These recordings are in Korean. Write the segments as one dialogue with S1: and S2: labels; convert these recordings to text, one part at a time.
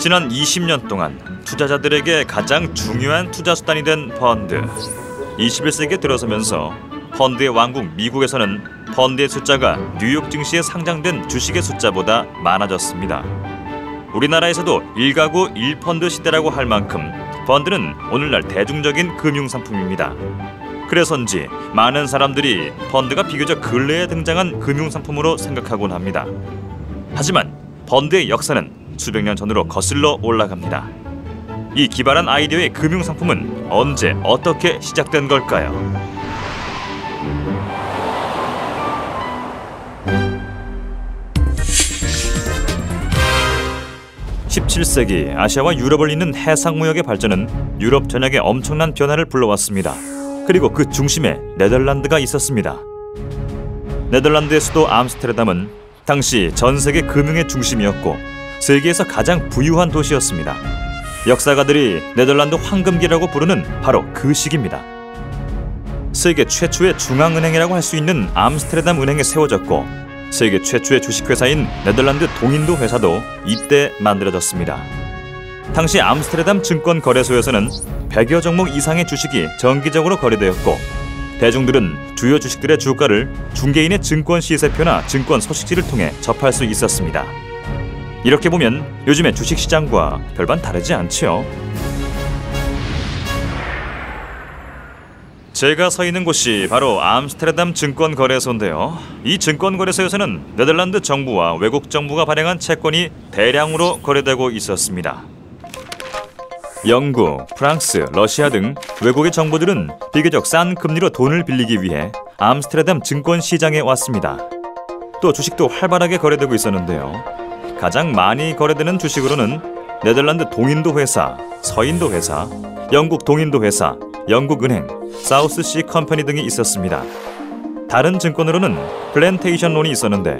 S1: 지난 20년 동안 투자자들에게 가장 중요한 투자 수단이 된 펀드. 21세기에 들어서면서 펀드의 왕국 미국에서는 펀드의 숫자가 뉴욕 증시에 상장된 주식의 숫자보다 많아졌습니다. 우리나라에서도 1가구 1펀드 시대라고 할 만큼 펀드는 오늘날 대중적인 금융상품입니다. 그래서인지 많은 사람들이 펀드가 비교적 근래에 등장한 금융상품으로 생각하곤 합니다. 하지만 펀드의 역사는 수백 년 전으로 거슬러 올라갑니다. 이 기발한 아이디어의 금융상품은 언제 어떻게 시작된 걸까요? 17세기 아시아와 유럽을 잇는 해상무역의 발전은 유럽 전역에 엄청난 변화를 불러왔습니다. 그리고 그 중심에 네덜란드가 있었습니다. 네덜란드의 수도 암스테르담은 당시 전 세계 금융의 중심이었고 세계에서 가장 부유한 도시였습니다. 역사가들이 네덜란드 황금기라고 부르는 바로 그 시기입니다. 세계 최초의 중앙은행이라고 할 수 있는 암스테르담 은행이 세워졌고 세계 최초의 주식회사인 네덜란드 동인도 회사도 이때 만들어졌습니다. 당시 암스테르담 증권거래소에서는 100여 종목 이상의 주식이 정기적으로 거래되었고 대중들은 주요 주식들의 주가를 중개인의 증권 시세표나 증권 소식지를 통해 접할 수 있었습니다. 이렇게 보면 요즘의 주식시장과 별반 다르지 않지요. 제가 서 있는 곳이 바로 암스테르담 증권거래소인데요. 이 증권거래소에서는 네덜란드 정부와 외국 정부가 발행한 채권이 대량으로 거래되고 있었습니다. 영국, 프랑스, 러시아 등 외국의 정부들은 비교적 싼 금리로 돈을 빌리기 위해 암스테르담 증권시장에 왔습니다. 또 주식도 활발하게 거래되고 있었는데요. 가장 많이 거래되는 주식으로는 네덜란드 동인도 회사, 서인도 회사, 영국 동인도 회사, 영국은행, 사우스시 컴퍼니 등이 있었습니다. 다른 증권으로는 플랜테이션론이 있었는데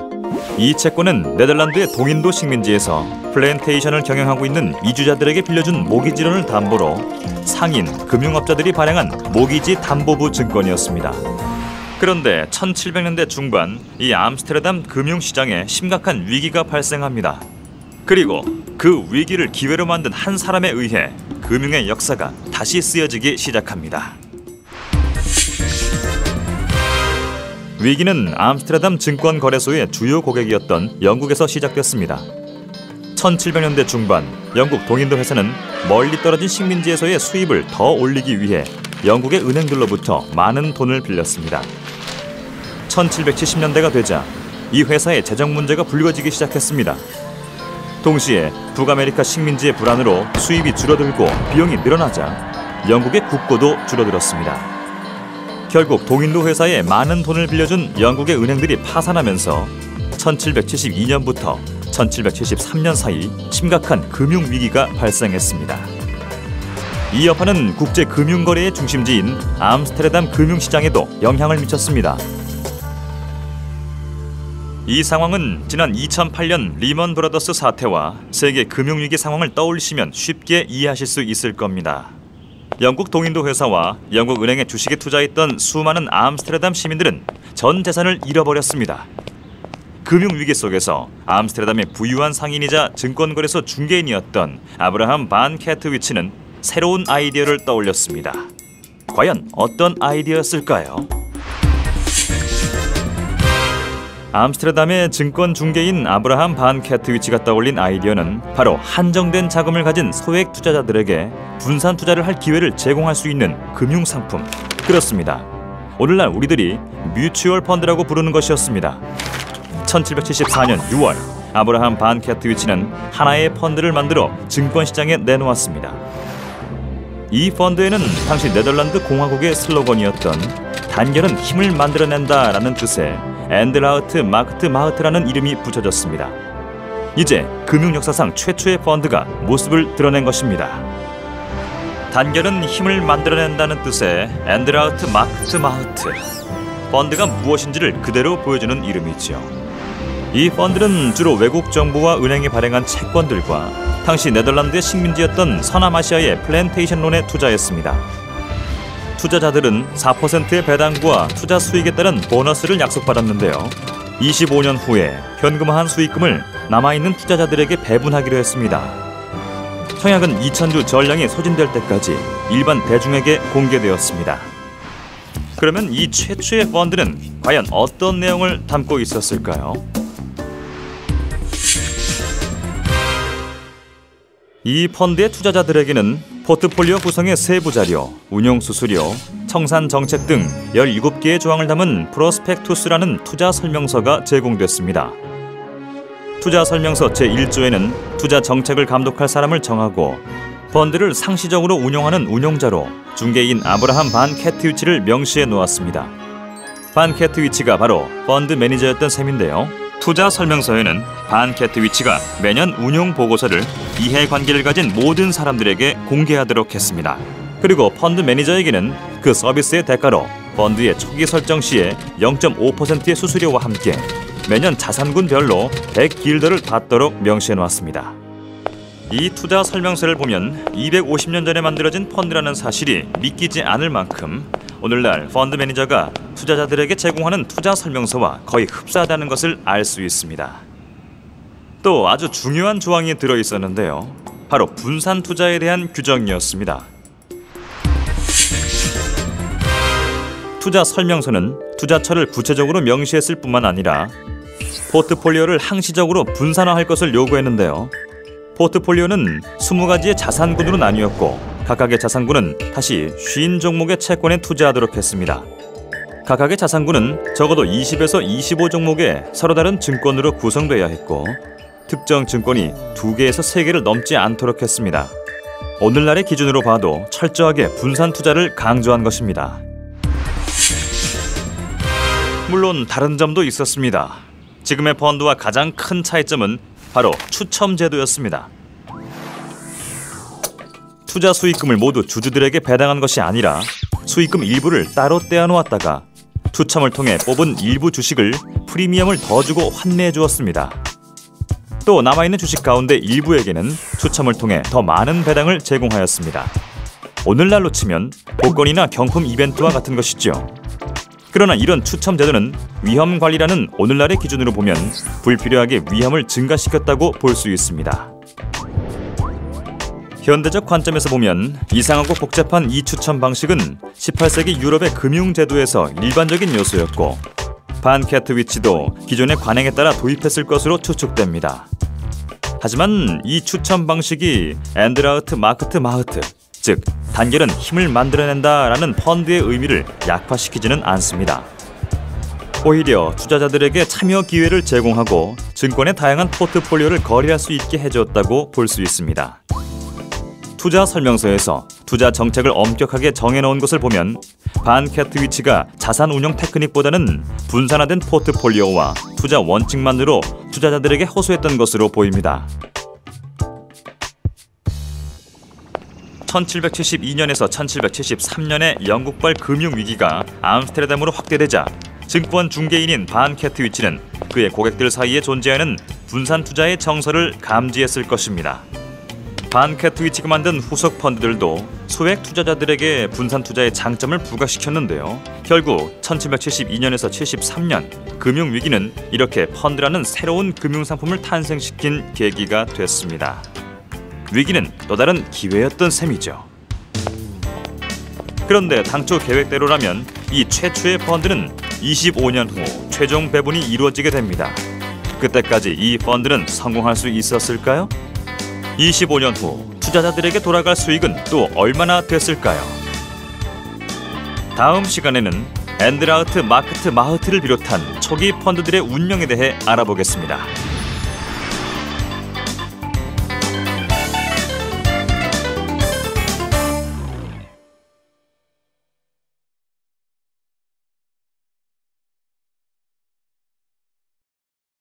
S1: 이 채권은 네덜란드의 동인도 식민지에서 플랜테이션을 경영하고 있는 이주자들에게 빌려준 모기지론을 담보로 상인, 금융업자들이 발행한 모기지 담보부 증권이었습니다. 그런데 1700년대 중반 이 암스테르담 금융시장에 심각한 위기가 발생합니다. 그리고 그 위기를 기회로 만든 한 사람에 의해 금융의 역사가 다시 쓰여지기 시작합니다. 위기는 암스테르담 증권거래소의 주요 고객이었던 영국에서 시작됐습니다. 1700년대 중반 영국 동인도 회사는 멀리 떨어진 식민지에서의 수입을 더 올리기 위해 영국의 은행들로부터 많은 돈을 빌렸습니다. 1770년대가 되자 이 회사의 재정 문제가 불거지기 시작했습니다. 동시에 북아메리카 식민지의 불안으로 수입이 줄어들고 비용이 늘어나자 영국의 국고도 줄어들었습니다. 결국 동인도 회사에 많은 돈을 빌려준 영국의 은행들이 파산하면서 1772년부터 1773년 사이 심각한 금융위기가 발생했습니다. 이 여파는 국제 금융거래의 중심지인 암스테르담 금융시장에도 영향을 미쳤습니다. 이 상황은 지난 2008년 리먼 브라더스 사태와 세계 금융위기 상황을 떠올리시면 쉽게 이해하실 수 있을 겁니다. 영국 동인도 회사와 영국 은행의 주식에 투자했던 수많은 암스테르담 시민들은 전 재산을 잃어버렸습니다. 금융위기 속에서 암스테르담의 부유한 상인이자 증권거래소 중개인이었던 아브라함 반 캐트위치는 새로운 아이디어를 떠올렸습니다. 과연 어떤 아이디어였을까요? 암스테르담의 증권 중개인 아브라함 반 캐트위치가 떠올린 아이디어는 바로 한정된 자금을 가진 소액 투자자들에게 분산 투자를 할 기회를 제공할 수 있는 금융상품, 그렇습니다. 오늘날 우리들이 뮤추얼 펀드라고 부르는 것이었습니다. 1774년 6월 아브라함 반 캐트위치는 하나의 펀드를 만들어 증권시장에 내놓았습니다. 이 펀드에는 당시 네덜란드 공화국의 슬로건이었던 단결은 힘을 만들어낸다라는 뜻의 엔델하우트 마크트 마흐트라는 이름이 붙여졌습니다. 이제 금융 역사상 최초의 펀드가 모습을 드러낸 것입니다. 단결은 힘을 만들어낸다는 뜻의 앤드라우트 마크트 마흐트. 펀드가 무엇인지를 그대로 보여주는 이름이지요. 이 펀드는 주로 외국 정부와 은행이 발행한 채권들과 당시 네덜란드의 식민지였던 서남아시아의 플랜테이션론에 투자했습니다. 투자자들은 4%의 배당과 투자 수익에 따른 보너스를 약속받았는데요. 25년 후에 현금화한 수익금을 남아있는 투자자들에게 배분하기로 했습니다. 청약은 2000주 전량이 소진될 때까지 일반 대중에게 공개되었습니다. 그러면 이 최초의 펀드는 과연 어떤 내용을 담고 있었을까요? 이 펀드의 투자자들에게는 포트폴리오 구성의 세부 자료, 운용 수수료, 청산 정책 등 17개의 조항을 담은 프로스펙투스라는 투자 설명서가 제공됐습니다. 투자 설명서 제1조에는 투자 정책을 감독할 사람을 정하고 펀드를 상시적으로 운용하는 운용자로 중개인 아브라함 반 캐트위치를 명시해 놓았습니다. 반 캐트위치가 바로 펀드 매니저였던 셈인데요. 투자 설명서에는 반 캐트위치가 매년 운용 보고서를 이해관계를 가진 모든 사람들에게 공개하도록 했습니다. 그리고 펀드 매니저에게는 그 서비스의 대가로 펀드의 초기 설정 시에 0.5%의 수수료와 함께 매년 자산군별로 100길더를 받도록 명시해 놓았습니다. 이 투자 설명서를 보면 250년 전에 만들어진 펀드라는 사실이 믿기지 않을 만큼 오늘날 펀드 매니저가 투자자들에게 제공하는 투자 설명서와 거의 흡사하다는 것을 알 수 있습니다. 또 아주 중요한 조항이 들어있었는데요. 바로 분산 투자에 대한 규정이었습니다. 투자 설명서는 투자처를 구체적으로 명시했을 뿐만 아니라 포트폴리오를 항시적으로 분산화할 것을 요구했는데요. 포트폴리오는 20가지의 자산군으로 나뉘었고 각각의 자산군은 다시 50종목의 채권에 투자하도록 했습니다. 각각의 자산군은 적어도 20에서 25종목의 서로 다른 증권으로 구성되어야 했고 특정 증권이 2개에서 3개를 넘지 않도록 했습니다. 오늘날의 기준으로 봐도 철저하게 분산 투자를 강조한 것입니다. 물론 다른 점도 있었습니다. 지금의 펀드와 가장 큰 차이점은 바로 추첨 제도였습니다. 투자 수익금을 모두 주주들에게 배당한 것이 아니라 수익금 일부를 따로 떼어놓았다가 추첨을 통해 뽑은 일부 주식을 프리미엄을 더 주고 환매해 주었습니다. 또 남아있는 주식 가운데 일부에게는 추첨을 통해 더 많은 배당을 제공하였습니다. 오늘날로 치면 복권이나 경품 이벤트와 같은 것이죠. 그러나 이런 추첨 제도는 위험 관리라는 오늘날의 기준으로 보면 불필요하게 위험을 증가시켰다고 볼 수 있습니다. 현대적 관점에서 보면 이상하고 복잡한 이 추첨 방식은 18세기 유럽의 금융제도에서 일반적인 요소였고 반 캐트위치도 기존의 관행에 따라 도입했을 것으로 추측됩니다. 하지만 이 추첨 방식이 앤드라우트 마크트 마흐트, 즉 단결은 힘을 만들어낸다라는 펀드의 의미를 약화시키지는 않습니다. 오히려 투자자들에게 참여 기회를 제공하고 증권의 다양한 포트폴리오를 거래할 수 있게 해주었다고 볼 수 있습니다. 투자 설명서에서 투자 정책을 엄격하게 정해놓은 것을 보면 반 캐트위치가 자산 운용 테크닉보다는 분산화된 포트폴리오와 투자 원칙만으로 투자자들에게 호소했던 것으로 보입니다. 1772년에서 1773년의 영국발 금융위기가 암스테르담으로 확대되자 증권 중개인인 반 캐트위치는 그의 고객들 사이에 존재하는 분산 투자의 정서를 감지했을 것입니다. 반 캐트위치가 만든 후속 펀드들도 소액 투자자들에게 분산 투자의 장점을 부각시켰는데요. 결국 1772년에서 73년 금융위기는 이렇게 펀드라는 새로운 금융상품을 탄생시킨 계기가 됐습니다. 위기는 또 다른 기회였던 셈이죠. 그런데 당초 계획대로라면 이 최초의 펀드는 25년 후 최종 배분이 이루어지게 됩니다. 그때까지 이 펀드는 성공할 수 있었을까요? 25년 후 투자자들에게 돌아갈 수익은 또 얼마나 됐을까요? 다음 시간에는 앤드라우트 마크트 마흐트를 비롯한 초기 펀드들의 운영에 대해 알아보겠습니다.